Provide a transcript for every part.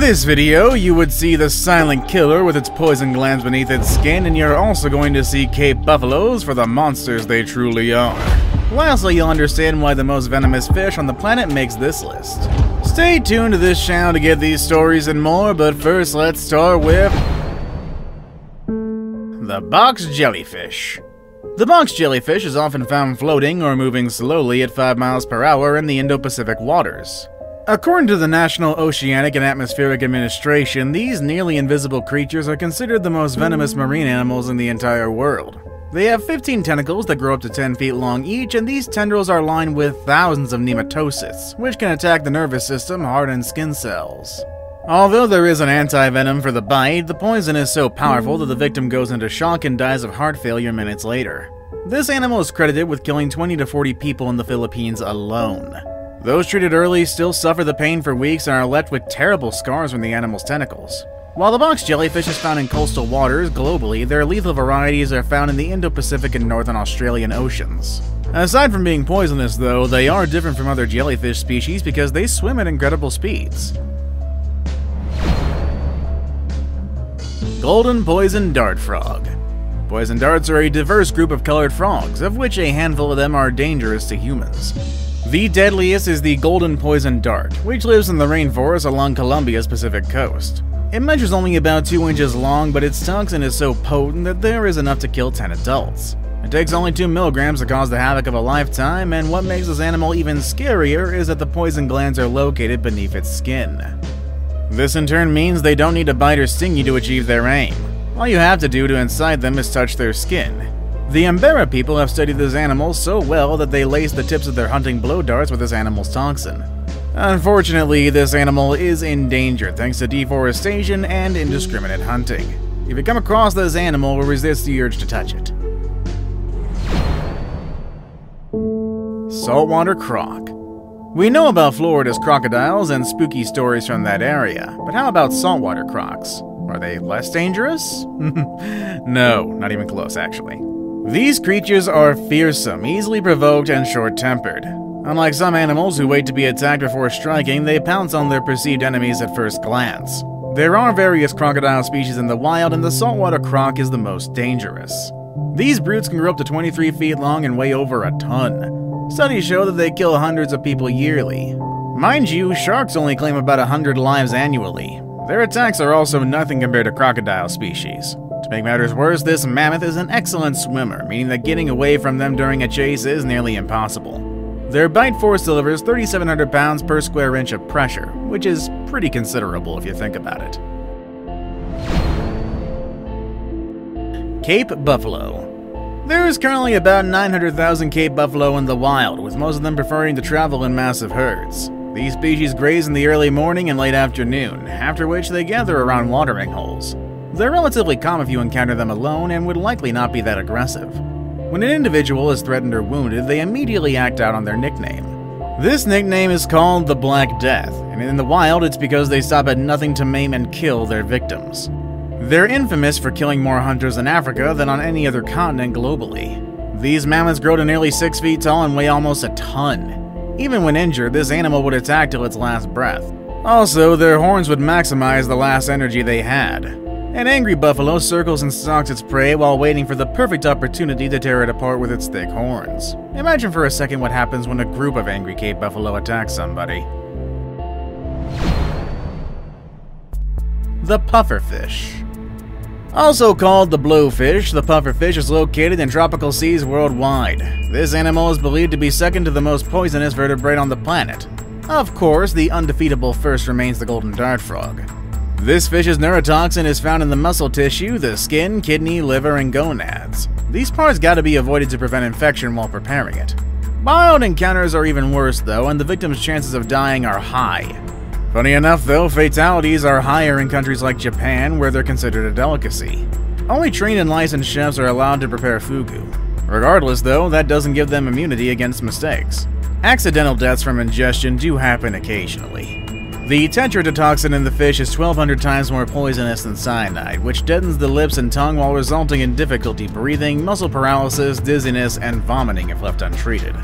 this video, you would see the silent killer with its poison glands beneath its skin, and you're also going to see Cape buffaloes for the monsters they truly are. Lastly, you'll understand why the most venomous fish on the planet makes this list. Stay tuned to this channel to get these stories and more, but first let's start with the box jellyfish. The box jellyfish is often found floating or moving slowly at 5 miles per hour in the Indo-Pacific waters. According to the National Oceanic and Atmospheric Administration, these nearly invisible creatures are considered the most venomous marine animals in the entire world. They have 15 tentacles that grow up to 10 feet long each, and these tendrils are lined with thousands of nematocysts, which can attack the nervous system, heart, and skin cells. Although there is an anti-venom for the bite, the poison is so powerful that the victim goes into shock and dies of heart failure minutes later. This animal is credited with killing 20 to 40 people in the Philippines alone. Those treated early still suffer the pain for weeks and are left with terrible scars from the animal's tentacles. While the box jellyfish is found in coastal waters globally, their lethal varieties are found in the Indo-Pacific and Northern Australian oceans. Aside from being poisonous though, they are different from other jellyfish species because they swim at incredible speeds. Golden poison dart frog. Poison darts are a diverse group of colored frogs, of which a handful of them are dangerous to humans. The deadliest is the golden poison dart, which lives in the rainforest along Colombia's Pacific coast. It measures only about 2 inches long, but its toxin is so potent that there is enough to kill 10 adults. It takes only 2 milligrams to cause the havoc of a lifetime, and what makes this animal even scarier is that the poison glands are located beneath its skin. This in turn means they don't need to bite or sting you to achieve their aim. All you have to do to incite them is touch their skin. The Embera people have studied this animal so well that they lace the tips of their hunting blow darts with this animal's toxin. Unfortunately, this animal is endangered thanks to deforestation and indiscriminate hunting. If you come across this animal, resist the urge to touch it. Saltwater croc. We know about Florida's crocodiles and spooky stories from that area, but how about saltwater crocs? Are they less dangerous? No, not even close actually. These creatures are fearsome, easily provoked, and short-tempered. Unlike some animals who wait to be attacked before striking, they pounce on their perceived enemies at first glance. There are various crocodile species in the wild, and the saltwater croc is the most dangerous. These brutes can grow up to 23 feet long and weigh over a ton. Studies show that they kill hundreds of people yearly. Mind you, sharks only claim about 100 lives annually. Their attacks are also nothing compared to crocodile species. To make matters worse, this mammoth is an excellent swimmer, meaning that getting away from them during a chase is nearly impossible. Their bite force delivers 3,700 pounds per square inch of pressure, which is pretty considerable if you think about it. Cape buffalo. There is currently about 900,000 Cape buffalo in the wild, with most of them preferring to travel in massive herds. These species graze in the early morning and late afternoon, after which they gather around watering holes. They're relatively calm if you encounter them alone and would likely not be that aggressive. When an individual is threatened or wounded, they immediately act out on their nickname. This nickname is called the Black Death, and in the wild it's because they stop at nothing to maim and kill their victims. They're infamous for killing more hunters in Africa than on any other continent globally. These mammoths grow to nearly 6 feet tall and weigh almost a ton. Even when injured, this animal would attack till its last breath. Also, their horns would maximize the last energy they had. An angry buffalo circles and stalks its prey while waiting for the perfect opportunity to tear it apart with its thick horns. Imagine for a second what happens when a group of angry Cape buffalo attacks somebody. The pufferfish. Also called the blowfish, the pufferfish is located in tropical seas worldwide. This animal is believed to be second to the most poisonous vertebrate on the planet. Of course, the undefeatable first remains the golden dart frog. This fish's neurotoxin is found in the muscle tissue, the skin, kidney, liver, and gonads. These parts gotta be avoided to prevent infection while preparing it. Wild encounters are even worse though, and the victim's chances of dying are high. Funny enough though, fatalities are higher in countries like Japan, where they're considered a delicacy. Only trained and licensed chefs are allowed to prepare fugu. Regardless though, that doesn't give them immunity against mistakes. Accidental deaths from ingestion do happen occasionally. The tetrodotoxin in the fish is 1,200 times more poisonous than cyanide, which deadens the lips and tongue while resulting in difficulty breathing, muscle paralysis, dizziness, and vomiting if left untreated.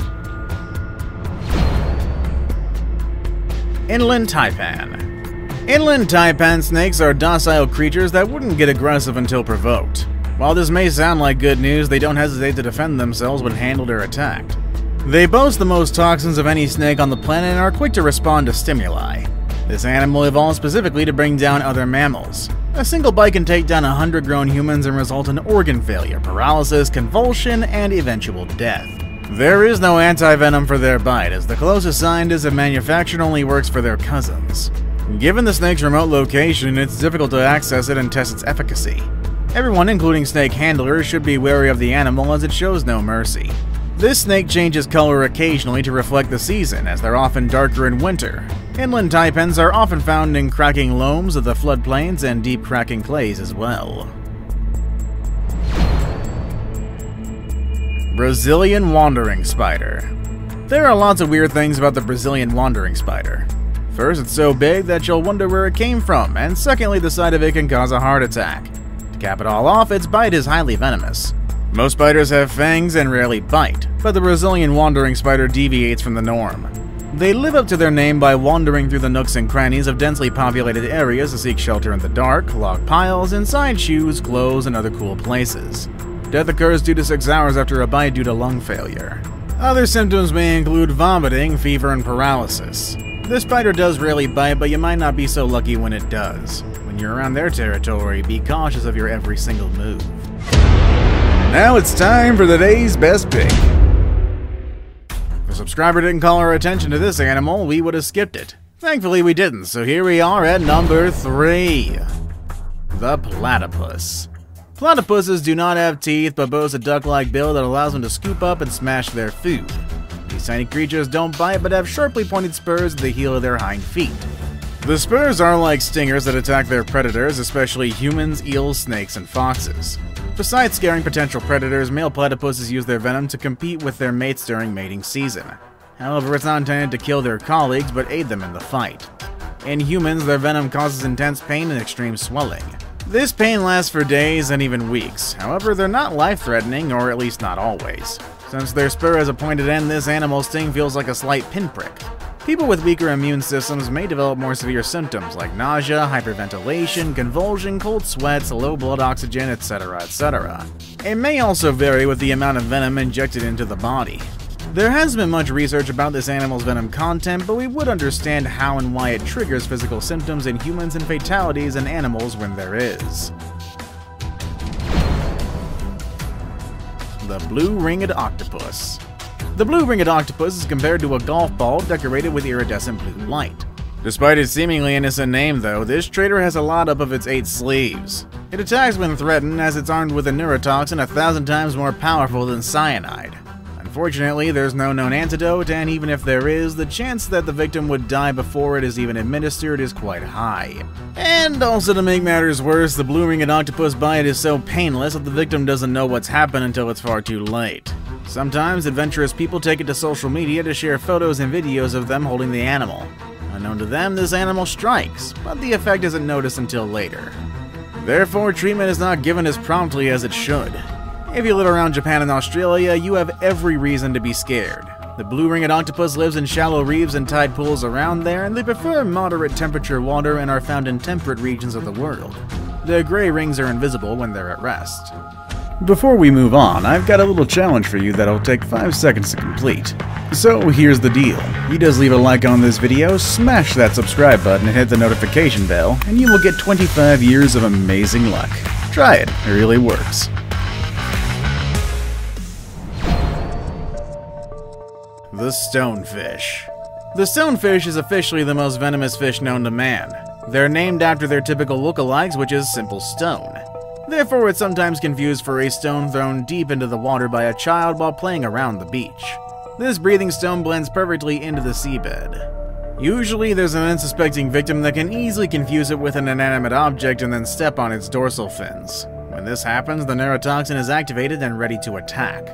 Inland Taipan. Inland taipan snakes are docile creatures that wouldn't get aggressive until provoked. While this may sound like good news, they don't hesitate to defend themselves when handled or attacked. They boast the most toxins of any snake on the planet and are quick to respond to stimuli. This animal evolved specifically to bring down other mammals. A single bite can take down 100 grown humans and result in organ failure, paralysis, convulsion, and eventual death. There is no anti-venom for their bite, as the closest scientist have manufactured only works for their cousins. Given the snake's remote location, it's difficult to access it and test its efficacy. Everyone, including snake handlers, should be wary of the animal as it shows no mercy. This snake changes color occasionally to reflect the season, as they're often darker in winter. Inland taipans are often found in cracking loams of the floodplains and deep cracking clays as well. Brazilian wandering spider. There are lots of weird things about the Brazilian wandering spider. First, it's so big that you'll wonder where it came from, and secondly, the sight of it can cause a heart attack. To cap it all off, its bite is highly venomous. Most spiders have fangs and rarely bite, but the Brazilian wandering spider deviates from the norm. They live up to their name by wandering through the nooks and crannies of densely populated areas to seek shelter in the dark, log piles, inside shoes, clothes, and other cool places. Death occurs 2 to 6 hours after a bite due to lung failure. Other symptoms may include vomiting, fever, and paralysis. This spider does rarely bite, but you might not be so lucky when it does. When you're around their territory, be cautious of your every single move. Now it's time for the day's best pick. If a subscriber didn't call our attention to this animal, we would have skipped it. Thankfully we didn't, so here we are at number 3. The platypus. Platypuses do not have teeth, but boast a duck-like bill that allows them to scoop up and smash their food. These tiny creatures don't bite, but have sharply pointed spurs at the heel of their hind feet. The spurs are like stingers that attack their predators, especially humans, eels, snakes, and foxes. Besides scaring potential predators, male platypuses use their venom to compete with their mates during mating season. However, it's not intended to kill their colleagues, but aid them in the fight. In humans, their venom causes intense pain and extreme swelling. This pain lasts for days and even weeks. However, they're not life-threatening, or at least not always. Since their spur has a pointed end, this animal's sting feels like a slight pinprick. People with weaker immune systems may develop more severe symptoms like nausea, hyperventilation, convulsion, cold sweats, low blood oxygen, etc., etc. It may also vary with the amount of venom injected into the body. There hasn't been much research about this animal's venom content, but we would understand how and why it triggers physical symptoms in humans and fatalities in animals when there is. The blue-ringed octopus. The blue-ringed octopus is compared to a golf ball decorated with iridescent blue light. Despite its seemingly innocent name, though, this traitor has a lot up of its 8 sleeves. It attacks when threatened, as it's armed with a neurotoxin 1,000 times more powerful than cyanide. Unfortunately, there's no known antidote, and even if there is, the chance that the victim would die before it is even administered is quite high. And also, to make matters worse, the blue-ringed octopus bite is so painless that the victim doesn't know what's happened until it's far too late. Sometimes, adventurous people take it to social media to share photos and videos of them holding the animal. Unknown to them, this animal strikes, but the effect isn't noticed until later. Therefore, treatment is not given as promptly as it should. If you live around Japan and Australia, you have every reason to be scared. The blue-ringed octopus lives in shallow reefs and tide pools around there, and they prefer moderate temperature water and are found in temperate regions of the world. Their gray rings are invisible when they're at rest. Before we move on, I've got a little challenge for you that'll take 5 seconds to complete. So here's the deal. You just leave a like on this video, smash that subscribe button and hit the notification bell, and you will get 25 years of amazing luck. Try it, it really works. The stonefish. The stonefish is officially the most venomous fish known to man. They're named after their typical lookalikes, which is simple stone. Therefore, it's sometimes confused for a stone thrown deep into the water by a child while playing around the beach. This breathing stone blends perfectly into the seabed. Usually, there's an unsuspecting victim that can easily confuse it with an inanimate object and then step on its dorsal fins. When this happens, the neurotoxin is activated and ready to attack.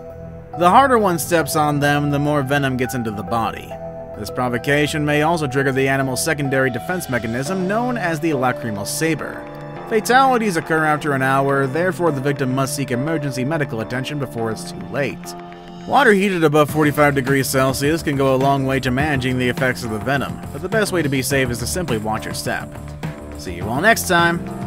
The harder one steps on them, the more venom gets into the body. This provocation may also trigger the animal's secondary defense mechanism known as the lacrimal saber. Fatalities occur after an hour, therefore the victim must seek emergency medical attention before it's too late. Water heated above 45 degrees Celsius can go a long way to managing the effects of the venom, but the best way to be safe is to simply watch your step. See you all next time.